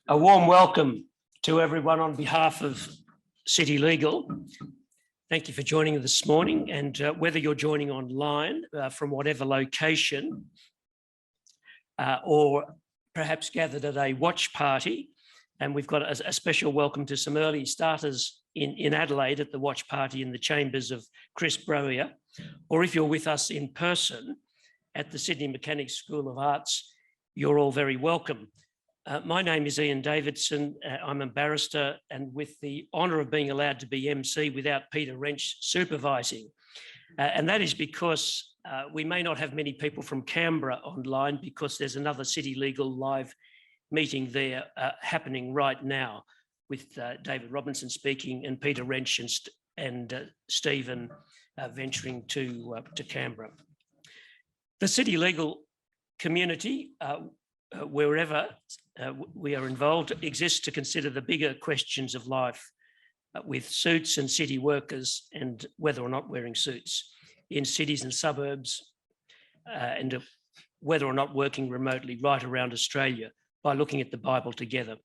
A warm welcome to everyone on behalf of City Legal. Thank you for joining us this morning, and whether you're joining online from whatever location or perhaps gathered at a watch party, and we've got a special welcome to some early starters in Adelaide at the watch party in the chambers of Chris Browier, or if you're with us in person at the Sydney Mechanics School of Arts, you're all very welcome. My name is Ian Davidson. I'm a barrister, and with the honour of being allowed to be MC without Peter Wrench supervising. And that is because we may not have many people from Canberra online because there's another City Legal live meeting there happening right now with David Robinson speaking and Peter Wrench and Stephen venturing to Canberra. The City Legal community, wherever we are involved, exists to consider the bigger questions of life with suits and city workers and whether or not wearing suits in cities and suburbs and whether or not working remotely right around Australia by looking at the Bible together.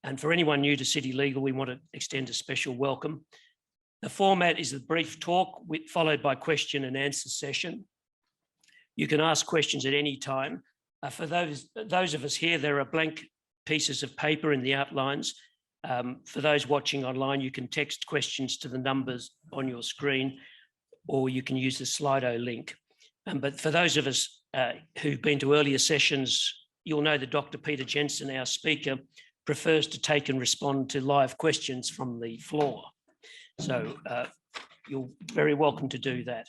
And for anyone new to City Legal, we want to extend a special welcome. The format is a brief talk followed by question and answer session. You can ask questions at any time. For those of us here, there are blank pieces of paper in the outlines. For those watching online, you can text questions to the numbers on your screen, or you can use the Slido link. But for those of us who've been to earlier sessions, you'll know that Dr Peter Jensen, our speaker, prefers to take and respond to live questions from the floor. So you're very welcome to do that.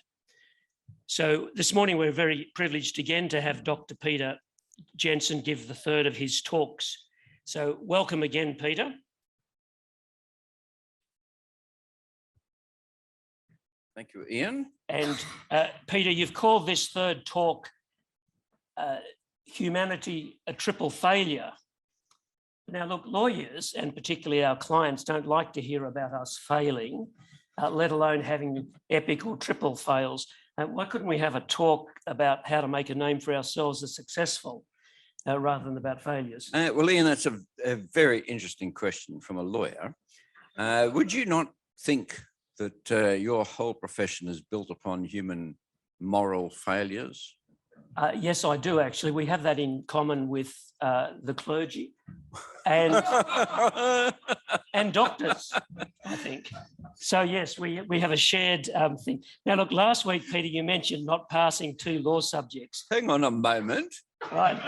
So this morning, we're very privileged again to have Dr Peter Jensen give the third of his talks. So welcome again, Peter. Thank you, Ian. And Peter, you've called this third talk Humanity a Triple Failure. Now look, lawyers and particularly our clients don't like to hear about us failing, let alone having epic or triple fails. Why couldn't we have a talk about how to make a name for ourselves as successful rather than about failures? Well, Ian, that's a very interesting question from a lawyer. Would you not think that your whole profession is built upon human moral failures? Yes, I do, actually. We have that in common with the clergy and, and doctors, I think. So, yes, we have a shared thing. Now, look, last week, Peter, you mentioned not passing 2 law subjects. Hang on a moment. Right.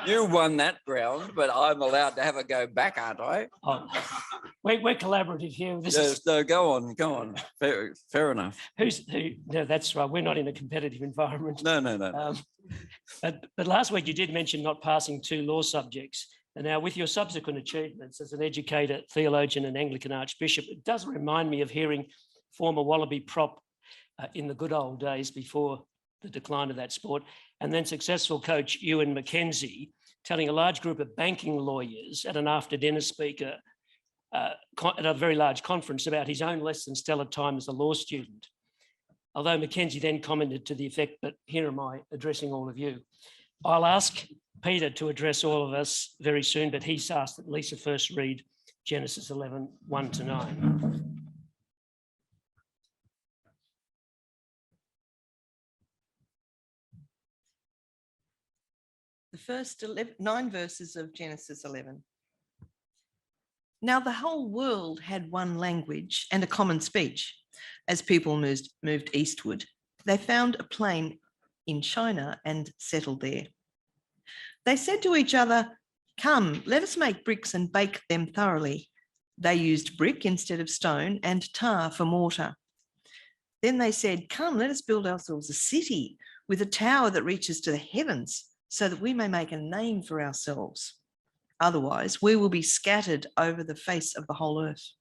You won that ground, but I'm allowed to have a go back, aren't I? Oh, we're collaborative here. No, go on. Fair enough. No, that's right. We're not in a competitive environment. No. But last week you did mention not passing 2 law subjects. And now with your subsequent achievements as an educator, theologian and Anglican Archbishop, it does remind me of hearing former Wallaby prop in the good old days before the decline of that sport, and then successful coach Ewan McKenzie telling a large group of banking lawyers at an after-dinner speaker at a very large conference about his own less than stellar time as a law student. Although McKenzie then commented to the effect, but here am I addressing all of you. I'll ask Peter to address all of us very soon, but he's asked that Lisa first read Genesis 11, 1-9. The first 9 verses of Genesis 11. Now the whole world had one language and a common speech. As people moved eastward, they found a plain in China and settled there. They said to each other, "Come, let us make bricks and bake them thoroughly." They used brick instead of stone and tar for mortar. Then they said, "Come, let us build ourselves a city with a tower that reaches to the heavens, so that we may make a name for ourselves. Otherwise, we will be scattered over the face of the whole earth."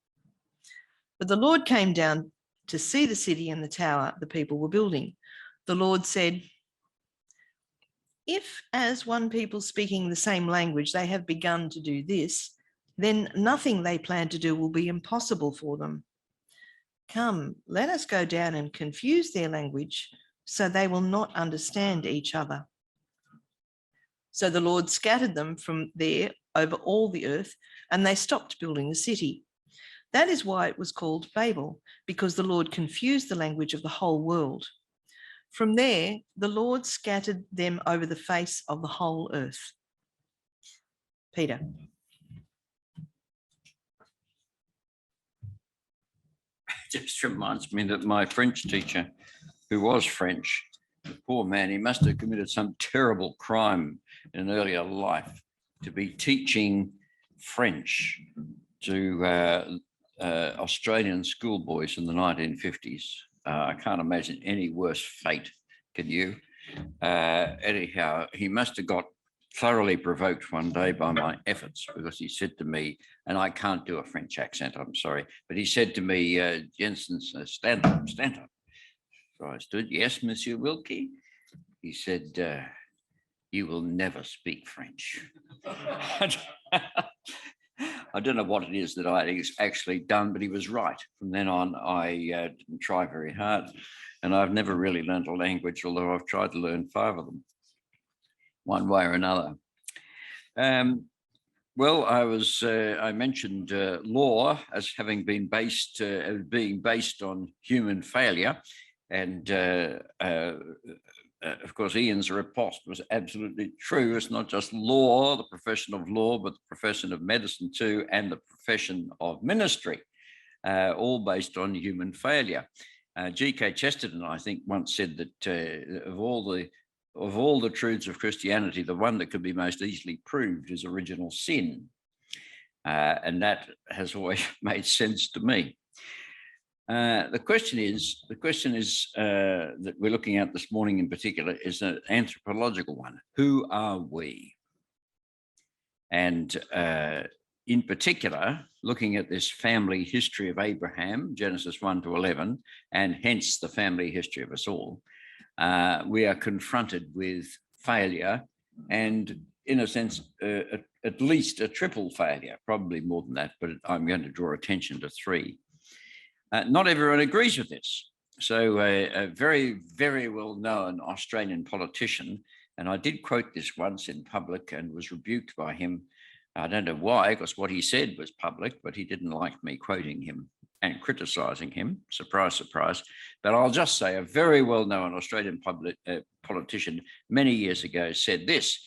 But the Lord came down to see the city and the tower the people were building. The Lord said, "If, as one people speaking the same language, they have begun to do this, then nothing they plan to do will be impossible for them. Come, let us go down and confuse their language, so they will not understand each other." So the Lord scattered them from there over all the earth, and they stopped building the city. That is why it was called Babel, because the Lord confused the language of the whole world. From there, the Lord scattered them over the face of the whole earth. Peter. Just reminds me that my French teacher, who was French, the poor man, he must have committed some terrible crime in earlier life to be teaching French to Australian schoolboys in the 1950s. I can't imagine any worse fate, can you? Anyhow, he must have got thoroughly provoked one day by my efforts, because he said to me, and I can't do a French accent, I'm sorry, but he said to me, Jensen, stand up, stand up. So I stood, yes, Monsieur Wilkie. He said, you will never speak French. I don't know what it is that I actually done, but he was right. From then on, I didn't try very hard, and I've never really learned a language, although I've tried to learn 5 of them, one way or another. Well, I mentioned law as having been being based on human failure, and of course, Ian's riposte was absolutely true. It's not just law, the profession of law, but the profession of medicine too, and the profession of ministry, all based on human failure. G.K. Chesterton, I think, once said that of all the truths of Christianity, the one that could be most easily proved is original sin. And that has always made sense to me. The question is that we're looking at this morning in particular is an anthropological one. Who are we? And in particular, looking at this family history of Abraham, Genesis 1 to 11, and hence the family history of us all, we are confronted with failure, and in a sense, at least a triple failure, probably more than that, but I'm going to draw attention to 3. Not everyone agrees with this. So a very, very well-known Australian politician, and I did quote this once in public and was rebuked by him. I don't know why, because what he said was public, but he didn't like me quoting him and criticising him. Surprise, surprise. But I'll just say a very well-known Australian politician many years ago said this: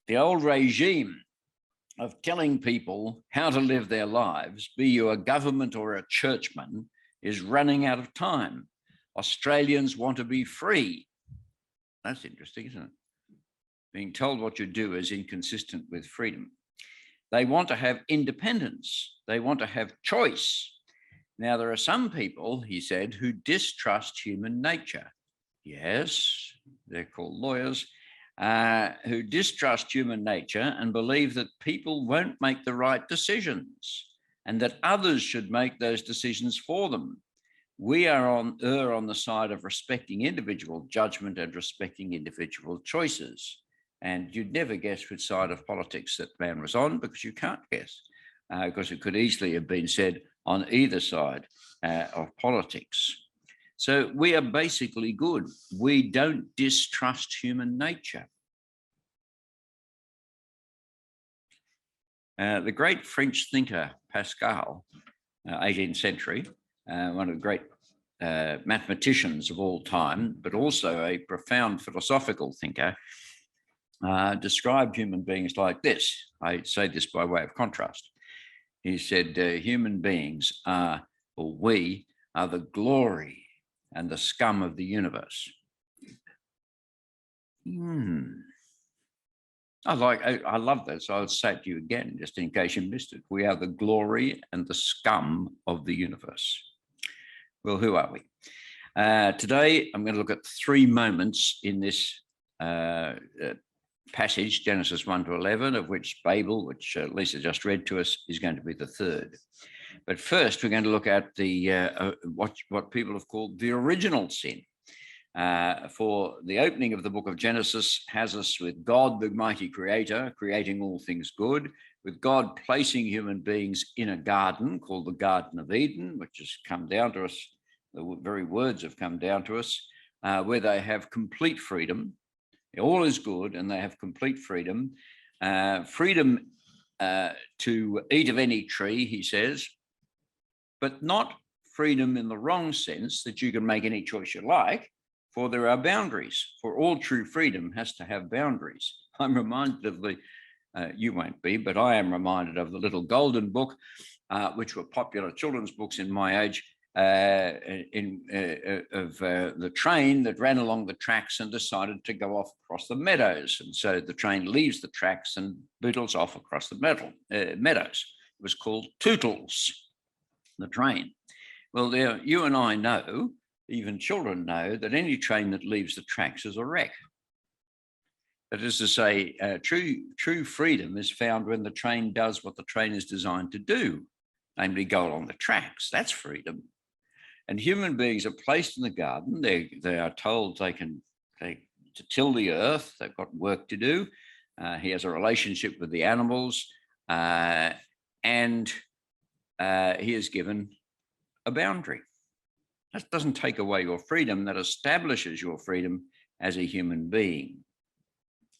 the old regime of telling people how to live their lives, be you a government or a churchman, is running out of time. Australians want to be free. That's interesting, isn't it? Being told what you do is inconsistent with freedom. They want to have independence. They want to have choice. Now, there are some people, he said, who distrust human nature. Yes, they're called lawyers, who distrust human nature and believe that people won't make the right decisions and that others should make those decisions for them. We are on the side of respecting individual judgment and respecting individual choices. And you'd never guess which side of politics that man was on, because you can't guess, because it could easily have been said on either side of politics. So we are basically good. We don't distrust human nature. The great French thinker, Pascal, 18th century, one of the great mathematicians of all time, but also a profound philosophical thinker, described human beings like this. I say this by way of contrast. He said, human beings are, or we are, the glory and the scum of the universe. I love that, so I'll say it to you again, just in case you missed it. We are the glory and the scum of the universe. Well, who are we? Today, I'm going to look at 3 moments in this passage, Genesis 1 to 11, of which Babel, which Lisa just read to us, is going to be the 3rd. But first, we're going to look at the what people have called the original sin. For the opening of the book of Genesis has us with God, the mighty creator, creating all things good, with God placing human beings in a garden called the Garden of Eden, which has come down to us, the very words have come down to us, where they have complete freedom. All is good and they have complete freedom. Freedom to eat of any tree, he says, but not freedom in the wrong sense that you can make any choice you like, for there are boundaries. For all true freedom has to have boundaries. I'm reminded of the, you won't be, but I am reminded of the Little Golden Book, which were popular children's books in my age, of the train that ran along the tracks and decided to go off across the meadows. And so the train leaves the tracks and boodles off across the meadows. It was called Tootles, the train. Well, there, you and I know, even children know, that any train that leaves the tracks is a wreck. That is to say, true freedom is found when the train does what the train is designed to do, namely go along the tracks. That's freedom. And human beings are placed in the garden. They are told to till the earth. They've got work to do. He has a relationship with the animals, and he is given a boundary. That doesn't take away your freedom. That establishes your freedom as a human being.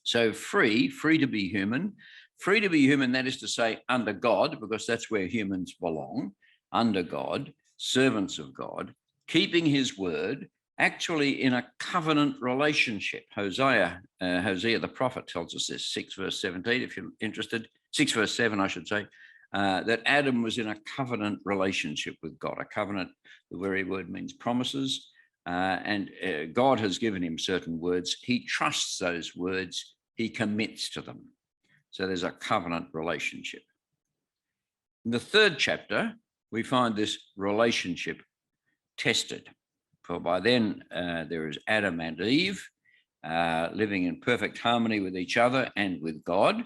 So free to be human. Free to be human, that is to say, under God, because that's where humans belong, under God, servants of God, keeping his word, actually in a covenant relationship. Hosea the prophet tells us this, 6 verse 17, if you're interested, 6 verse 7, I should say, that Adam was in a covenant relationship with God. A covenant, the very word means promises, and God has given him certain words. He trusts those words, he commits to them. So there's a covenant relationship. In the 3rd chapter, we find this relationship tested. For by then there is Adam and Eve living in perfect harmony with each other and with God.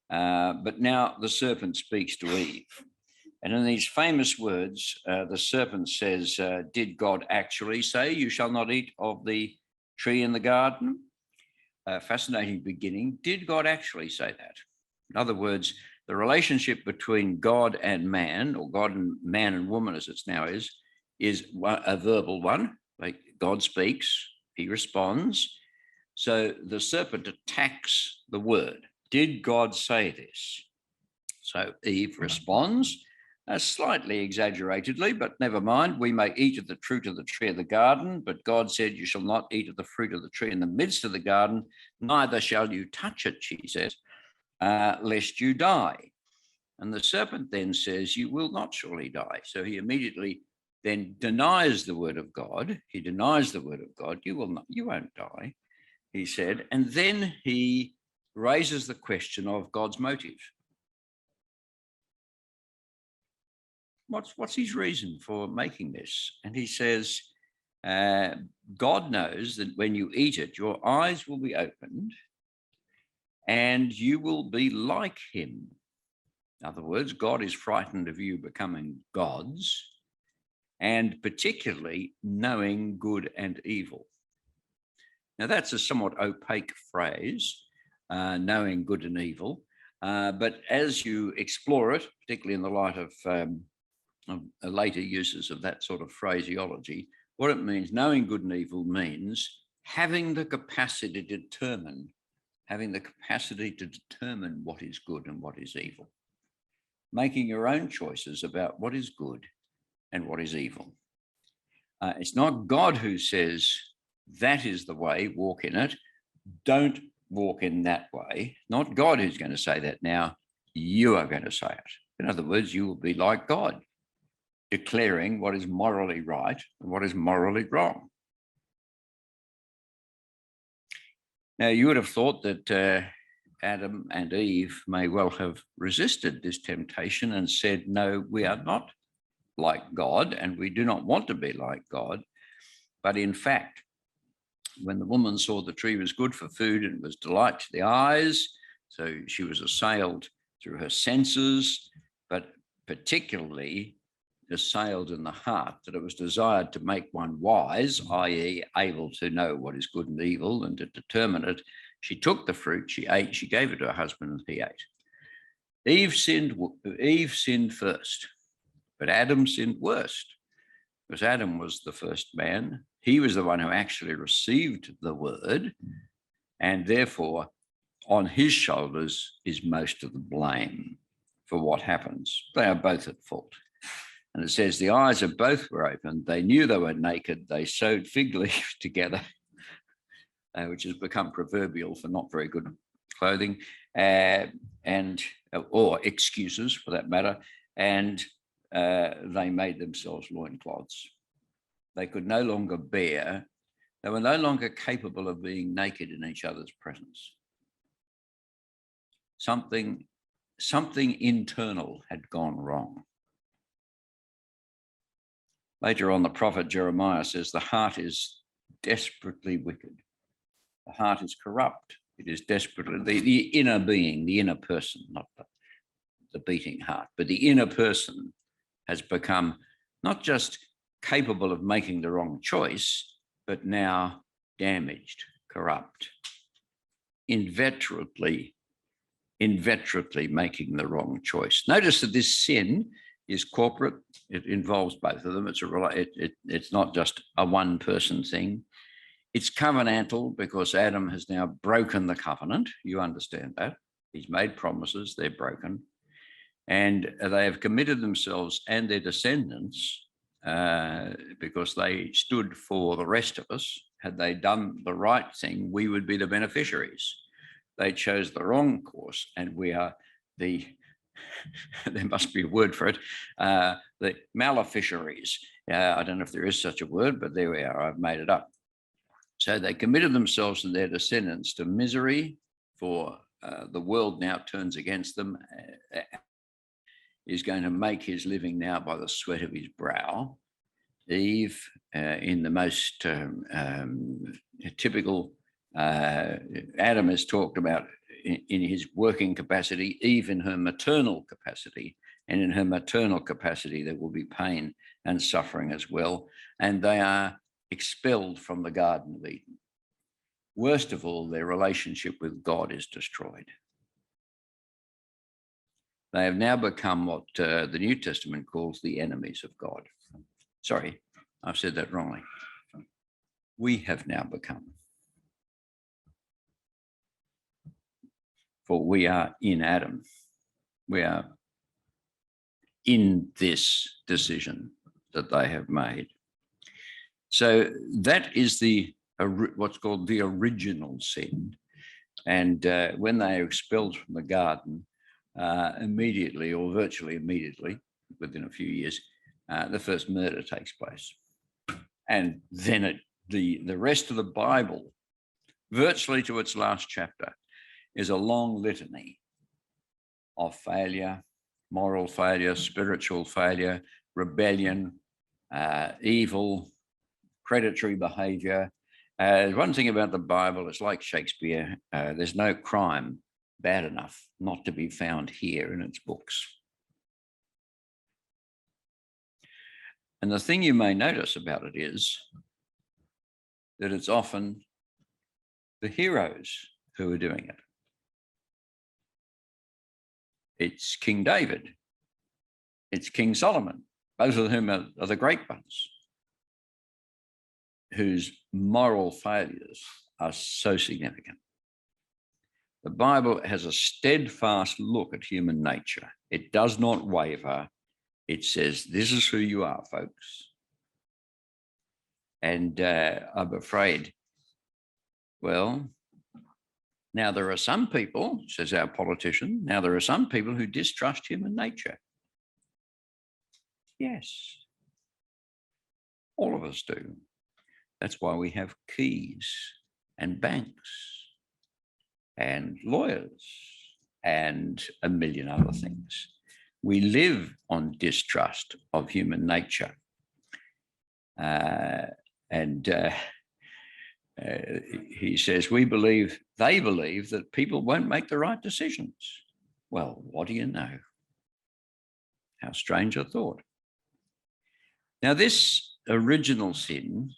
But now the serpent speaks to Eve. And in these famous words, the serpent says, did God actually say, you shall not eat of the tree in the garden? Fascinating beginning. Did God actually say that? In other words, the relationship between God and man, or God and man and woman as it now is a verbal one. Like God speaks, he responds. So the serpent attacks the word. Did God say this? So Eve responds, slightly exaggeratedly, but never mind. We may eat of the fruit of the tree of the garden, but God said, you shall not eat of the fruit of the tree in the midst of the garden, neither shall you touch it, she says, lest you die. And the serpent then says, you will not surely die. So he immediately then denies the word of God. He denies the word of God. You won't die, he said. And then he raises the question of God's motive. What's his reason for making this? And he says, God knows that when you eat it, your eyes will be opened and you will be like him. In other words, God is frightened of you becoming gods, and particularly knowing good and evil. Now, that's a somewhat opaque phrase, knowing good and evil. But as you explore it, particularly in the light of later uses of that sort of phraseology, what it means, knowing good and evil, means having the capacity to determine what is good and what is evil. Making your own choices about what is good and what is evil. It's not God who says, that is the way, walk in it. Don't walk in that way. Not God who's going to say that now. You are going to say it. In other words, you will be like God, declaring what is morally right and what is morally wrong. Now, you would have thought that Adam and Eve may well have resisted this temptation and said, no, we are not like God and we do not want to be like God. But in fact, when the woman saw the tree was good for food and was delight to the eyes, so she was assailed through her senses, but particularly assailed in the heart, that it was desired to make one wise, i.e. able to know what is good and evil and to determine it. She took the fruit, she ate, she gave it to her husband and he ate. Eve sinned first, but Adam sinned worst, because Adam was the first man. He was the one who actually received the word, and therefore on his shoulders is most of the blame for what happens. They are both at fault. And it says, the eyes of both were opened. They knew they were naked. They sewed fig leaves together, which has become proverbial for not very good clothing, or excuses for that matter. And they made themselves loincloths. They could no longer bear, they were no longer capable of being naked in each other's presence. Something internal had gone wrong. Later on, the prophet Jeremiah says, the heart is desperately wicked. The heart is corrupt. It is desperately, the inner being, the inner person, not the beating heart, but the inner person has become not just capable of making the wrong choice, but now damaged, corrupt, inveterately making the wrong choice. Notice that this sin is corporate. It involves both of them. It's not just a one-person thing. It's covenantal because Adam has now broken the covenant. You understand that. He's made promises, they're broken. And they have committed themselves and their descendants because they stood for the rest of us. Had they done the right thing, we would be the beneficiaries. They chose the wrong course, and we are the, there must be a word for it, the maleficiaries. I don't know if there is such a word, but there we are, I've made it up. So they committed themselves and their descendants to misery, for the world now turns against them. Is going to make his living now by the sweat of his brow. Eve, in the most typical, Adam is talked about in his working capacity, Eve in her maternal capacity, and in her maternal capacity there will be pain and suffering as well, and they are expelled from the Garden of Eden. Worst of all, their relationship with God is destroyed. They have now become what the New Testament calls the enemies of God. Sorry, I've said that wrongly. We have now become. For we are in Adam. We are in this decision that they have made. So that is the what's called the original sin. And when they are expelled from the garden, immediately or virtually immediately, within a few years, the first murder takes place. And then the rest of the Bible, virtually to its last chapter, is a long litany of failure, moral failure, spiritual failure, rebellion, evil, predatory behavior. One thing about the Bible, it's like Shakespeare, there's no crime bad enough not to be found here in its books. And the thing you may notice about it is that it's often the heroes who are doing it. It's King David, it's King Solomon, both of whom are the great ones, whose moral failures are so significant. The Bible has a steadfast look at human nature. It does not waver. It says, this is who you are, folks. And I'm afraid, well, now there are some people, says our politician, now there are some people who distrust human nature. Yes, all of us do. That's why we have keys and banks and lawyers and a million other things. We live on distrust of human nature. He says, they believe that people won't make the right decisions. Well, what do you know? How strange a thought. Now, this original sin,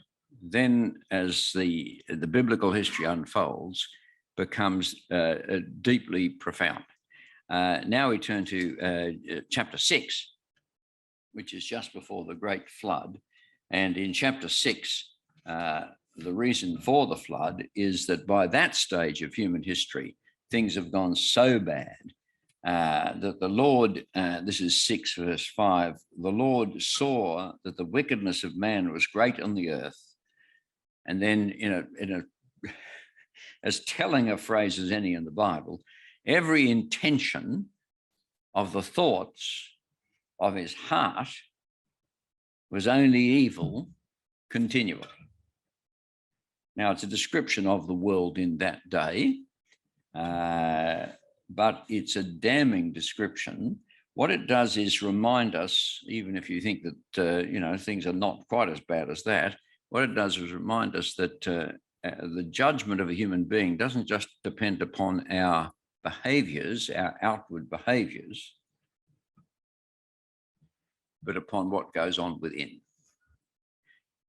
then as the biblical history unfolds, becomes deeply profound. Now we turn to chapter 6, which is just before the great flood. And in chapter 6, the reason for the flood is that by that stage of human history, things have gone so bad that the Lord, this is 6 verse 5, the Lord saw that the wickedness of man was great on the earth. And then in a as telling a phrase as any in the Bible, every intention of the thoughts of his heart was only evil continually. Now, it's a description of the world in that day, but it's a damning description. What it does is remind us, even if you think that, things are not quite as bad as that, what it does is remind us that the judgment of a human being doesn't just depend upon our behaviors, our outward behaviors, but upon what goes on within.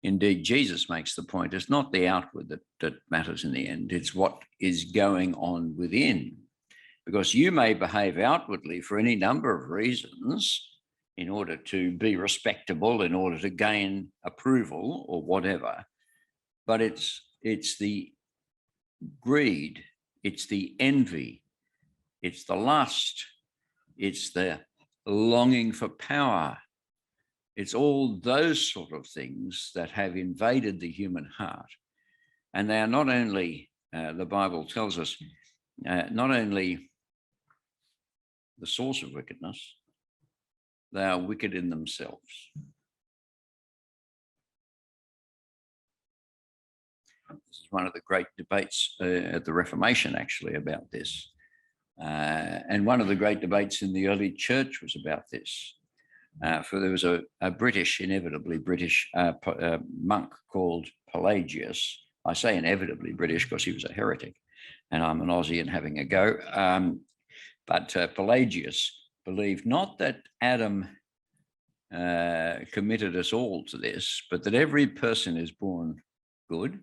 Indeed, Jesus makes the point, it's not the outward that matters in the end, it's what is going on within. Because you may behave outwardly for any number of reasons in order to be respectable, in order to gain approval or whatever, but it's the greed, it's the envy, it's the lust, it's the longing for power. It's all those sort of things that have invaded the human heart. And they are not only, the Bible tells us, not only the source of wickedness, they are wicked in themselves. This is one of the great debates at the Reformation, actually, about this. And one of the great debates in the early church was about this. For there was a inevitably British monk called Pelagius. I say inevitably British because he was a heretic, and I'm an Aussie and having a go. But Pelagius believed not that Adam committed us all to this, but that every person is born good,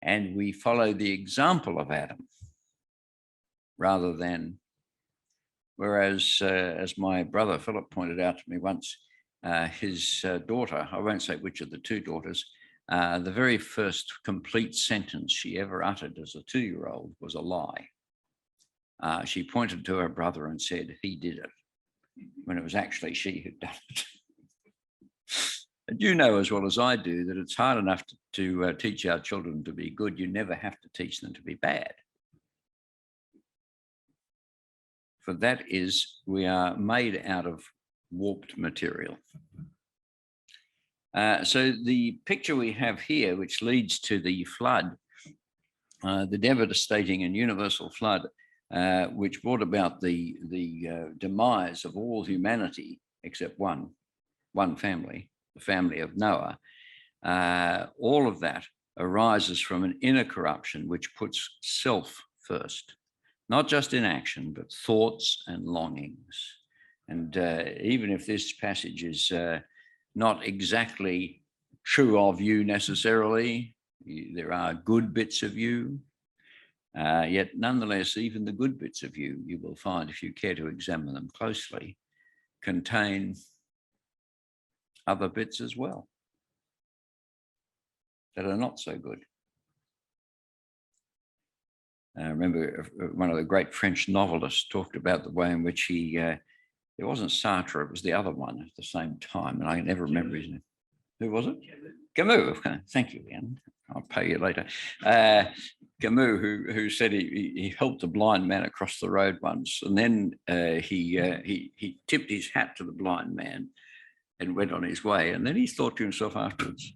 and we follow the example of Adam rather than. Whereas, as my brother Philip pointed out to me once, his daughter, I won't say which of the two daughters, the very first complete sentence she ever uttered as a 2-year-old was a lie. She pointed to her brother and said, "He did it," when it was actually she who'd done it. And you know as well as I do that it's hard enough to teach our children to be good. You never have to teach them to be bad. For that is, we are made out of warped material. So the picture we have here, which leads to the flood, the devastating and universal flood, which brought about the demise of all humanity except one family, the family of Noah. All of that arises from an inner corruption which puts self first. Not just in action, but thoughts and longings. And even if this passage is not exactly true of you necessarily, there are good bits of you, yet nonetheless, even the good bits of you, you will find, if you care to examine them closely, contain other bits as well that are not so good. I remember one of the great French novelists talked about the way in which he, it wasn't Sartre, it was the other one at the same time, and I can never remember his name. Who was it? Camus. Okay. Thank you, Ian. I'll pay you later. Camus, who said he helped a blind man across the road once, and then he tipped his hat to the blind man and went on his way, and then he thought to himself afterwards,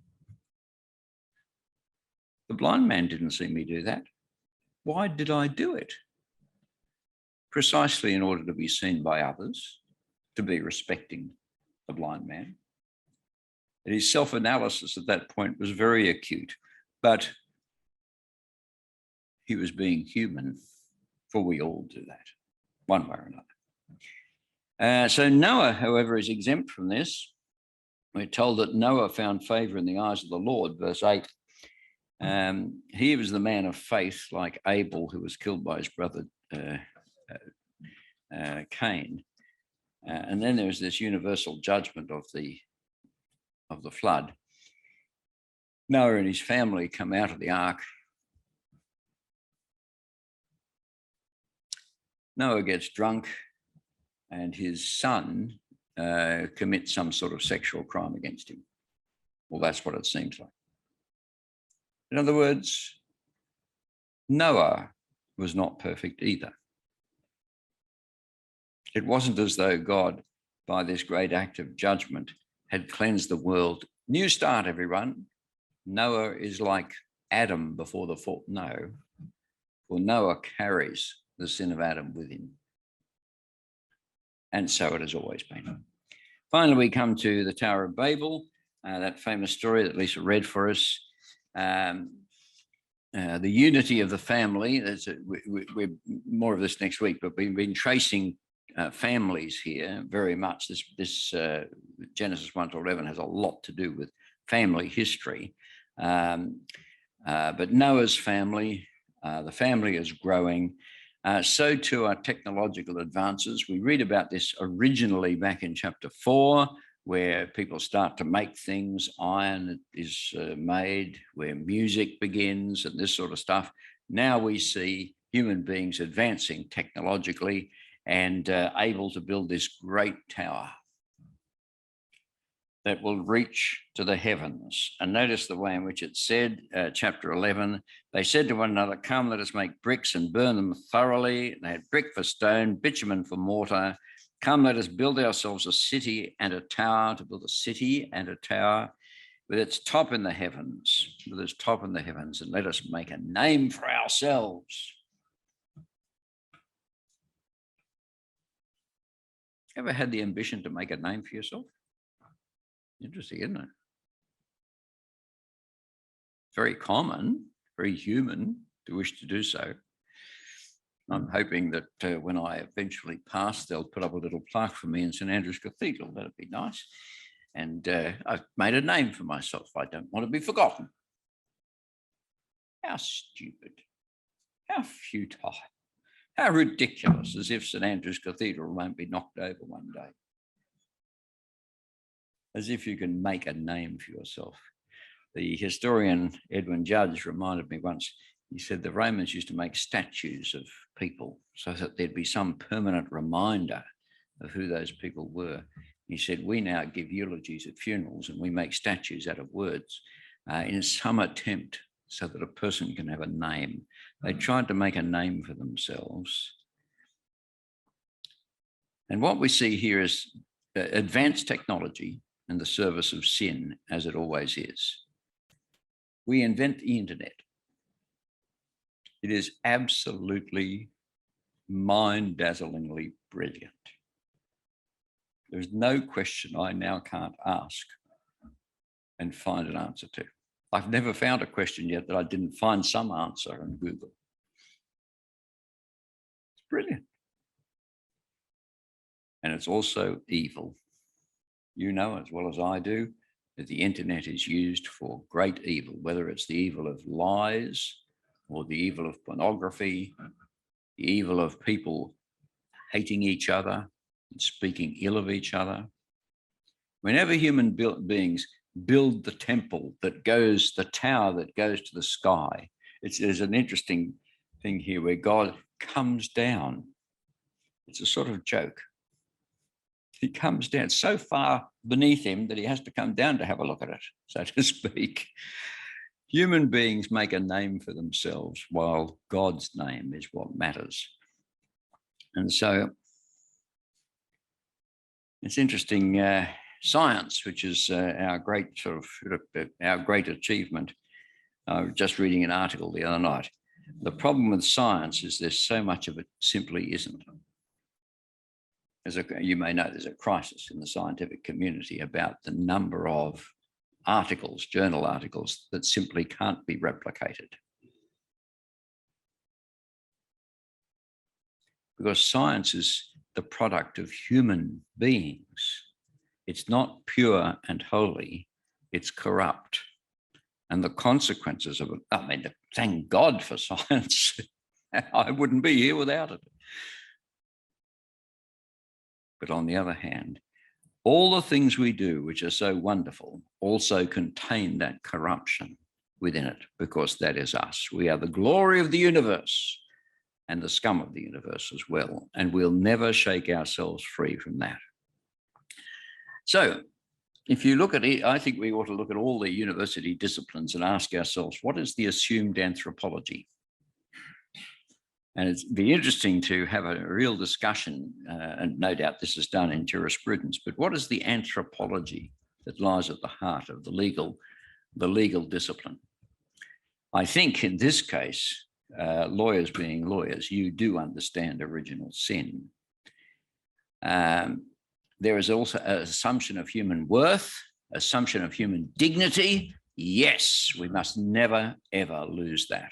the blind man didn't see me do that. Why did I do it? Precisely in order to be seen by others, to be respecting the blind man. And his self-analysis at that point was very acute, but he was being human, for we all do that, one way or another. So Noah, however, is exempt from this. We're told that Noah found favor in the eyes of the Lord, verse 8. He was the man of faith, like Abel, who was killed by his brother Cain. And then there was this universal judgment of the flood. Noah and his family come out of the ark. Noah gets drunk and his son commits some sort of sexual crime against him. Well, that's what it seems like. In other words, Noah was not perfect either. It wasn't as though God, by this great act of judgment, had cleansed the world. New start, everyone. Noah is like Adam before the fall. No, for Noah carries the sin of Adam with him. And so it has always been. Finally, we come to the Tower of Babel, that famous story that Lisa read for us. The unity of the family. We're more of this next week, but we've been tracing families here very much. This Genesis 1 to 11 has a lot to do with family history. But Noah's family, the family is growing. So too are technological advances. We read about this originally back in chapter 4, where people start to make things, iron is made, where music begins and this sort of stuff. Now we see human beings advancing technologically and able to build this great tower that will reach to the heavens. And notice the way in which it said, chapter 11, they said to one another, come, let us make bricks and burn them thoroughly. They had brick for stone, bitumen for mortar. Come, let us build ourselves a city and a tower, to build a city and a tower with its top in the heavens, and let us make a name for ourselves. Ever had the ambition to make a name for yourself? Interesting, isn't it? Very common, very human to wish to do so. I'm hoping that when I eventually pass, they'll put up a little plaque for me in St Andrew's Cathedral. That'd be nice. And I've made a name for myself. I don't want to be forgotten. How stupid, how futile, how ridiculous, as if St Andrew's Cathedral won't be knocked over one day. As if you can make a name for yourself. The historian Edwin Judge reminded me once, he said the Romans used to make statues of people so that there'd be some permanent reminder of who those people were. He said, we now give eulogies at funerals and we make statues out of words in some attempt so that a person can have a name. They tried to make a name for themselves. And what we see here is advanced technology in the service of sin, as it always is. We invent the internet. It is absolutely mind-dazzlingly brilliant. There's no question I now can't ask and find an answer to. I've never found a question yet that I didn't find some answer in Google. It's brilliant. And it's also evil. You know as well as I do that the internet is used for great evil, whether it's the evil of lies or the evil of pornography, the evil of people hating each other and speaking ill of each other. Whenever human beings build the temple that goes, the tower that goes to the sky, there's an interesting thing here where God comes down. It's a sort of joke. He comes down so far beneath him that he has to come down to have a look at it, so to speak. Human beings make a name for themselves while God's name is what matters. And so it's interesting, science, which is our great achievement. I was just reading an article the other night. The problem with science is there's so much of it simply isn't. You may know there's a crisis in the scientific community about the number of articles, journal articles, that simply can't be replicated. Because science is the product of human beings. It's not pure and holy, it's corrupt. And the consequences of it, I mean, thank God for science. I wouldn't be here without it. But on the other hand, all the things we do, which are so wonderful, also contain that corruption within it, because that is us. We are the glory of the universe. and the scum of the universe as well. And we'll never shake ourselves free from that. So if you look at it, I think we ought to look at all the university disciplines and ask ourselves, what is the assumed anthropology? And it'd be interesting to have a real discussion, and no doubt this is done in jurisprudence, but what is the anthropology that lies at the heart of the legal discipline? I think in this case, lawyers being lawyers, you do understand original sin. There is also an assumption of human worth, assumption of human dignity. Yes, we must never, ever lose that,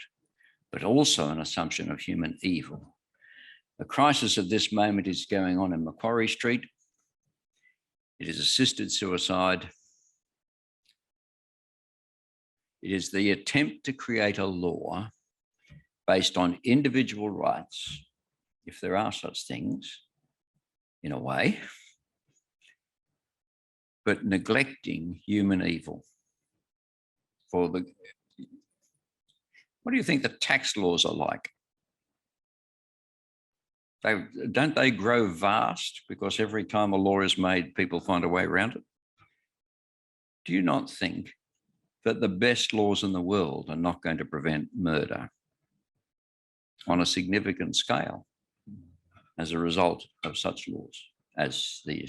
but also an assumption of human evil. The crisis of this moment is going on in Macquarie Street. It is assisted suicide. It is the attempt to create a law based on individual rights, if there are such things, in a way, but neglecting human evil. What do you think the tax laws are like? Don't they grow vast because every time a law is made, people find a way around it? Do you not think that the best laws in the world are not going to prevent murder on a significant scale as a result of such laws as the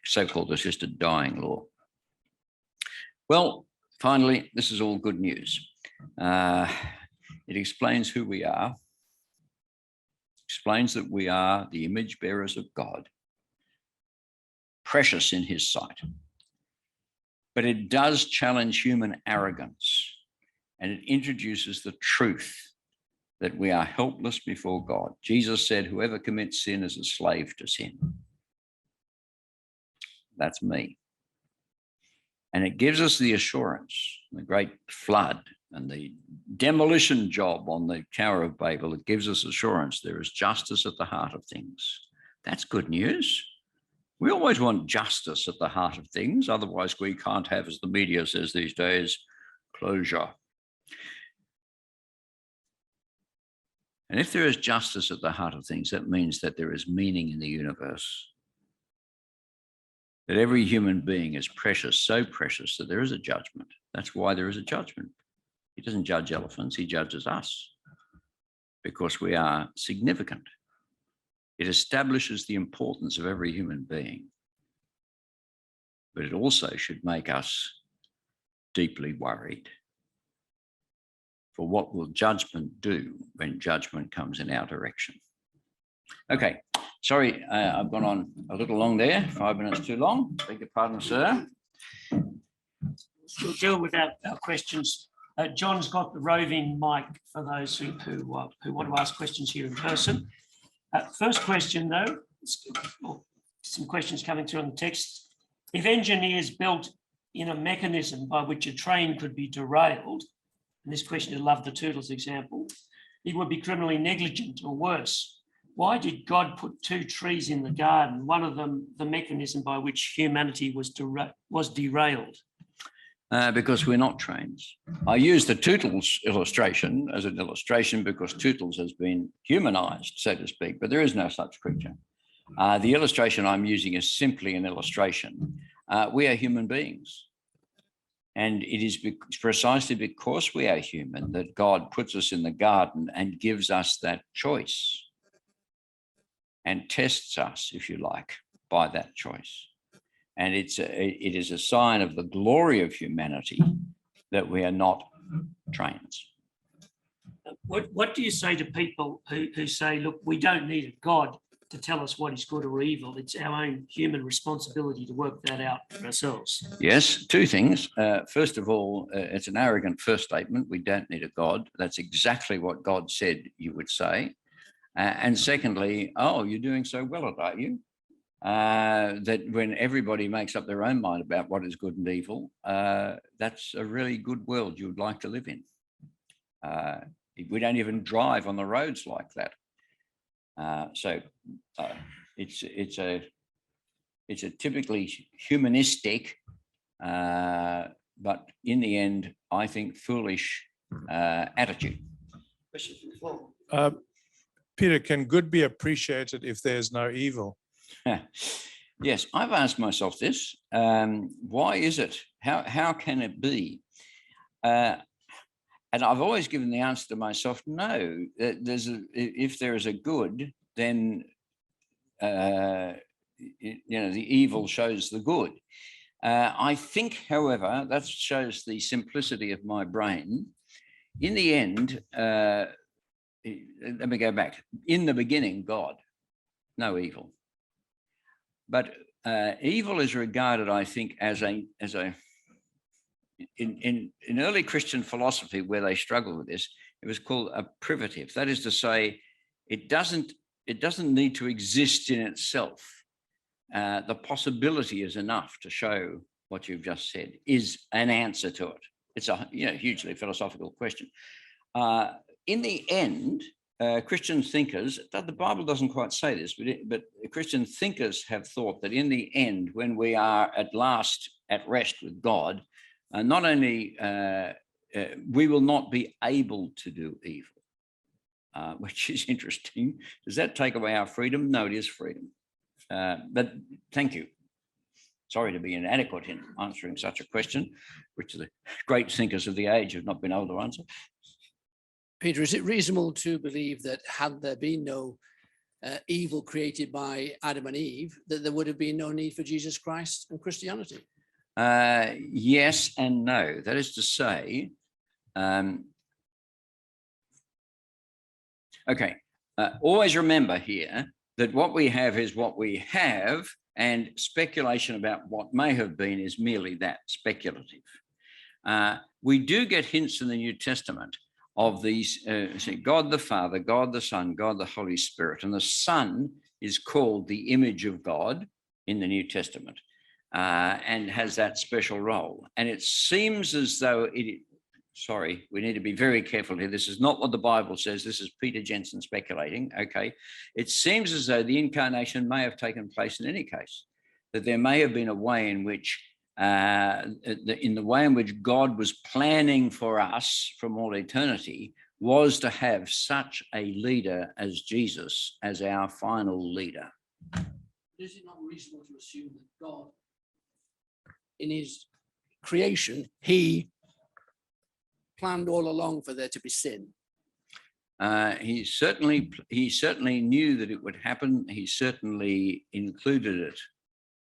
so-called assisted dying law? Well, finally, this is all good news. It explains who we are, explains that we are the image bearers of God, precious in his sight. But it does challenge human arrogance, and it introduces the truth that we are helpless before God. Jesus said, whoever commits sin is a slave to sin. That's me. And it gives us the assurance, the great flood and the demolition job on the Tower of Babel, it gives us assurance there is justice at the heart of things. That's good news. We always want justice at the heart of things. Otherwise, we can't have, as the media says these days, closure. And if there is justice at the heart of things, that means that there is meaning in the universe. That every human being is precious, so precious that there is a judgment. That's why there is a judgment. He doesn't judge elephants, he judges us because we are significant. It establishes the importance of every human being, but it also should make us deeply worried for what will judgment do when judgment comes in our direction. Okay, sorry, I've gone on a little long there, 5 minutes too long. Beg your pardon, sir. We'll deal with our questions. John's got the roving mic for those who want to ask questions here in person. First question, though, some questions coming through on the text. If engineers built in a mechanism by which a train could be derailed, and this question, I love the Toodles example, he would be criminally negligent or worse. Why did God put two trees in the garden, one of them the mechanism by which humanity was derailed? Because we're not trains. I use the Tootles illustration as an illustration because Tootles has been humanized, so to speak, but there is no such creature. The illustration I'm using is simply an illustration. We are human beings. And it is precisely because we are human that God puts us in the garden and gives us that choice and tests us, if you like, by that choice. And it is a sign of the glory of humanity that we are not trains. What do you say to people who say, look, we don't need a God to tell us what is good or evil? It's our own human responsibility to work that out for ourselves. Yes, two things. First of all, it's an arrogant first statement. We don't need a God. That's exactly what God said you would say. And secondly, oh, you're doing so well at it, are you? That when everybody makes up their own mind about what is good and evil, that's a really good world you would like to live in. We don't even drive on the roads like that. It's a typically humanistic, but in the end, I think foolish attitude. Peter, can good be appreciated if there's no evil? Yes, I've asked myself this. Why is it? How can it be? And I've always given the answer to myself, no. If there is a good, then the evil shows the good. I think, however, that shows the simplicity of my brain. In the end, let me go back. In the beginning, God, no evil. But evil is regarded, I think, as in early Christian philosophy, where they struggle with this, it was called a privative. That is to say, it doesn't need to exist in itself. The possibility is enough to show what you've just said is an answer to it. It's a hugely philosophical question. In the end, Christian thinkers, the Bible doesn't quite say this, but Christian thinkers have thought that in the end, when we are at last at rest with God, not only we will not be able to do evil, which is interesting. Does that take away our freedom? No, it is freedom. But thank you. Sorry to be inadequate in answering such a question, which the great thinkers of the age have not been able to answer. Peter, is it reasonable to believe that had there been no evil created by Adam and Eve, that there would have been no need for Jesus Christ and Christianity? Yes and no. That is to say, always remember here that what we have is what we have, and speculation about what may have been is merely that, speculative. We do get hints in the New Testament of these, God the Father, God the Son, God the Holy Spirit, and the Son is called the image of God in the New Testament, and has that special role. And it seems as though we need to be very careful here. This is not what the Bible says. This is Peter Jensen speculating. Okay. It seems as though the incarnation may have taken place in any case, that there may have been a way in which, in the way in which God was planning for us from all eternity, was to have such a leader as Jesus as our final leader. Is it not reasonable to assume that God, in his creation, he planned all along for there to be sin? He certainly knew that it would happen. He certainly included it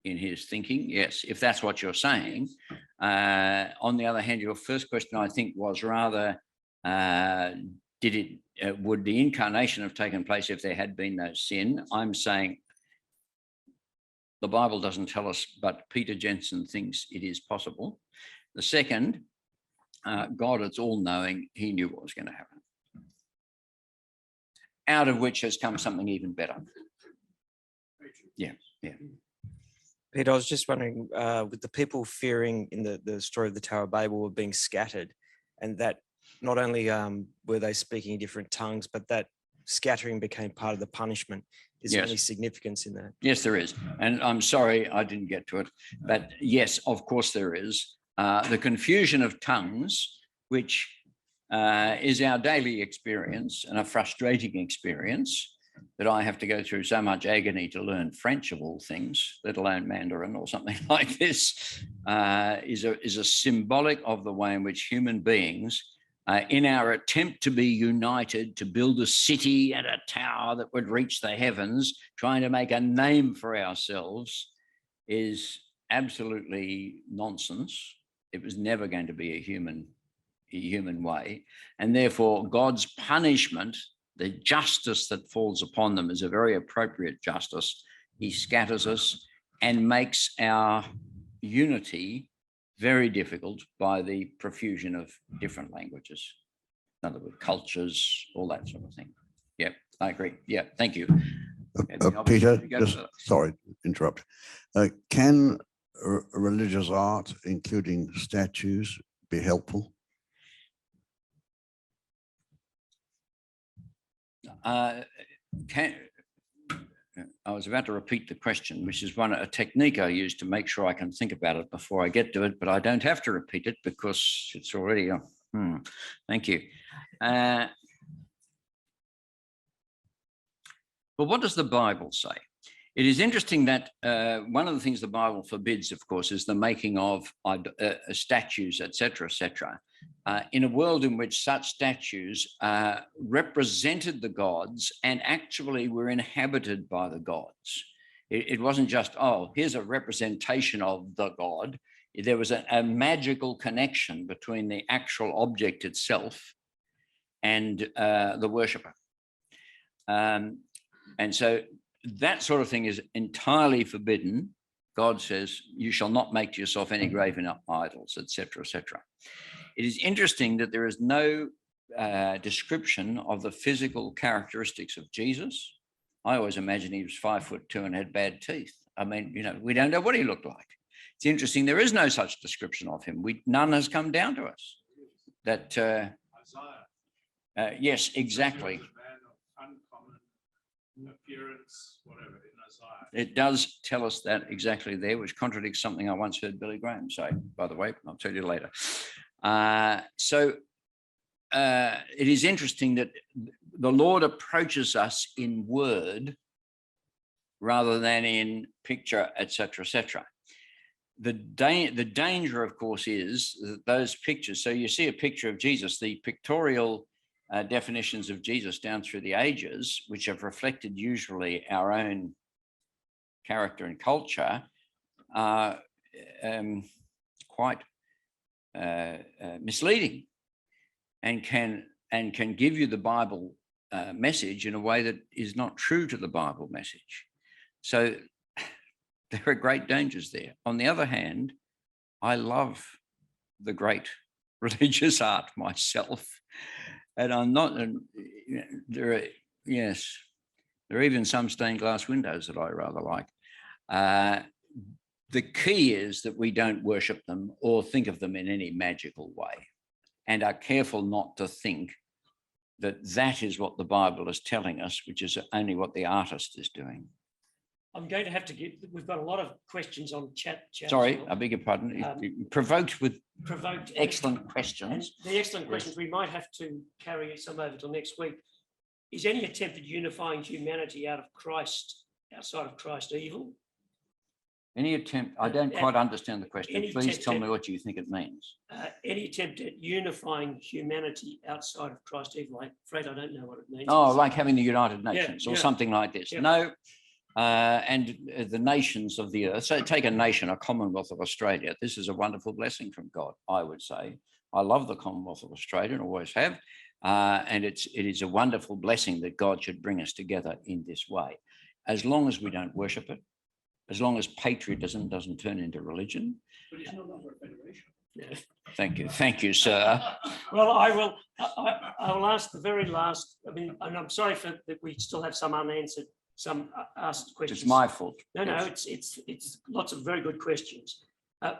in his thinking. Yes, if that's what you're saying. On the other hand, your first question, I think, was rather, would the incarnation have taken place if there had been no sin? I'm saying the Bible doesn't tell us, but Peter Jensen thinks it is possible. The second, God is all-knowing. He knew what was going to happen, out of which has come something even better. Yeah. Peter, I was just wondering, with the people fearing in the story of the Tower of Babel were being scattered, and that not only were they speaking different tongues, but that scattering became part of the punishment. Is there any significance in that? Yes, there is. And I'm sorry I didn't get to it, but yes, of course there is. The confusion of tongues, which is our daily experience and a frustrating experience, that I have to go through so much agony to learn French of all things, let alone Mandarin or something like this, is a symbolic of the way in which human beings, in our attempt to be united, to build a city and a tower that would reach the heavens, trying to make a name for ourselves, is absolutely nonsense. It was never going to be a human way. And therefore, God's punishment, the justice that falls upon them, is a very appropriate justice. He scatters us and makes our unity very difficult by the profusion of different languages. In other words, cultures, all that sort of thing. Yeah, I agree. Yeah, thank you. Peter, sorry to interrupt. Can religious art, including statues, be helpful? I was about to repeat the question, which is a technique I use to make sure I can think about it before I get to it, but I don't have to repeat it because it's already. Thank you. Well, what does the Bible say? It is interesting that one of the things the Bible forbids, of course, is the making of statues, etc., etc. In a world in which such statues represented the gods and actually were inhabited by the gods. It wasn't just, oh, here's a representation of the god. There was a magical connection between the actual object itself and the worshipper. And so that sort of thing is entirely forbidden. God says, you shall not make to yourself any graven idols, etc., etc. It is interesting that there is no description of the physical characteristics of Jesus. I always imagined he was 5'2" and had bad teeth. I mean, you know, we don't know what he looked like. It's interesting. There is no such description of him. None has come down to us. That yes, exactly. Appearance, whatever, in Isaiah. It does tell us that exactly there, which contradicts something I once heard Billy Graham say, by the way. I'll tell you later. It is interesting that the Lord approaches us in word rather than in picture, etc., etc. The danger, of course, is that those pictures, so you see a picture of Jesus, the pictorial definitions of Jesus down through the ages, which have reflected usually our own character and culture, are quite misleading and can give you the Bible message in a way that is not true to the Bible message. So there are great dangers there. On the other hand, I love the great religious art myself. And I'm not, there are even some stained glass windows that I rather like. The key is that we don't worship them or think of them in any magical way, and are careful not to think that that is what the Bible is telling us, which is only what the artist is doing. I'm going to have to we've got a lot of questions on chat. Sorry, I beg your pardon. Provoked excellent and questions. the excellent questions, we might have to carry some over till next week. Is any attempt at unifying humanity outside of Christ evil? Any attempt, I don't quite understand the question. Please tell me what you think it means. Any attempt at unifying humanity outside of Christ evil? I'm afraid I don't know what it means. Oh, like having the United Nations or something like this. Yeah. No. And the nations of the earth. So take a nation, a Commonwealth of Australia. This is a wonderful blessing from God, I would say. I love the Commonwealth of Australia and always have. And it is a wonderful blessing that God should bring us together in this way. As long as we don't worship it, as long as patriotism doesn't turn into religion. But it's no longer a federation. Yeah. Thank you, sir. Well, I will ask the very last. I mean, and I'm sorry that we still have some unanswered, some asked questions. It's my fault. No, it's lots of very good questions.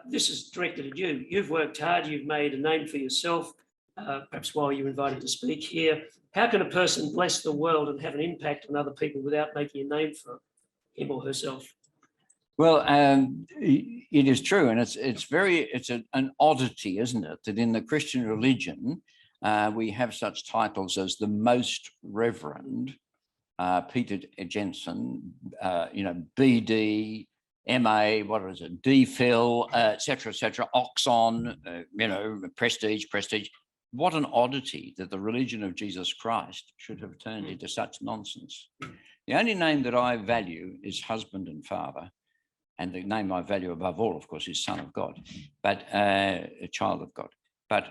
This is directed at you. You've worked hard. You've made a name for yourself. Perhaps while you're invited to speak here, how can a person bless the world and have an impact on other people without making a name for him or herself? Well, it is true, and it's an oddity, isn't it, that in the Christian religion we have such titles as the Most Reverend Peter Jensen, BD, MA, what is it, DPhil, etc., Oxon, prestige. What an oddity that the religion of Jesus Christ should have turned into such nonsense. The only name that I value is husband and father. And the name I value above all, of course, is son of God, but a child of God. But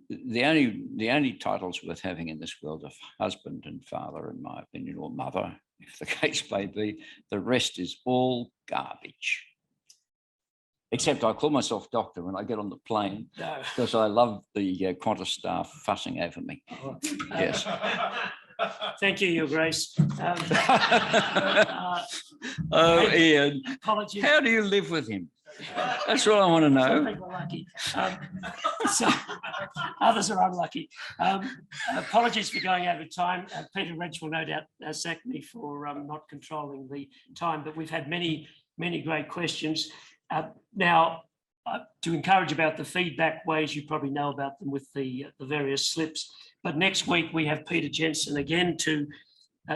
the only titles worth having in this world are husband and father, in my opinion, or mother, if the case may be. The rest is all garbage. Except I call myself doctor when I get on the plane because I love the Qantas staff fussing over me. Yes. Thank you, Your Grace. Ian, apologies. How do you live with him? That's what I want to know. Some people are lucky. So others are unlucky. Apologies for going over time. Peter Reg will no doubt sack me for not controlling the time, but we've had many great questions. Now, to encourage about the feedback ways, you probably know about them with the various slips. But next week we have Peter Jensen again to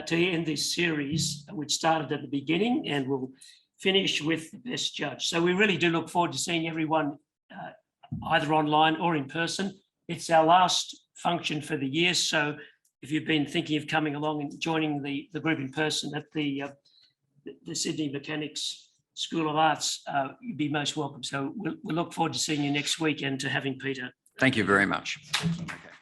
to end this series, which started at the beginning and will finish with the best judge. So we really do look forward to seeing everyone either online or in person. It's our last function for the year. So if you've been thinking of coming along and joining the group in person at the Sydney Mechanics School of Arts, you'd be most welcome. So we'll look forward to seeing you next week and to having Peter. Thank you very much. Thank you. Okay.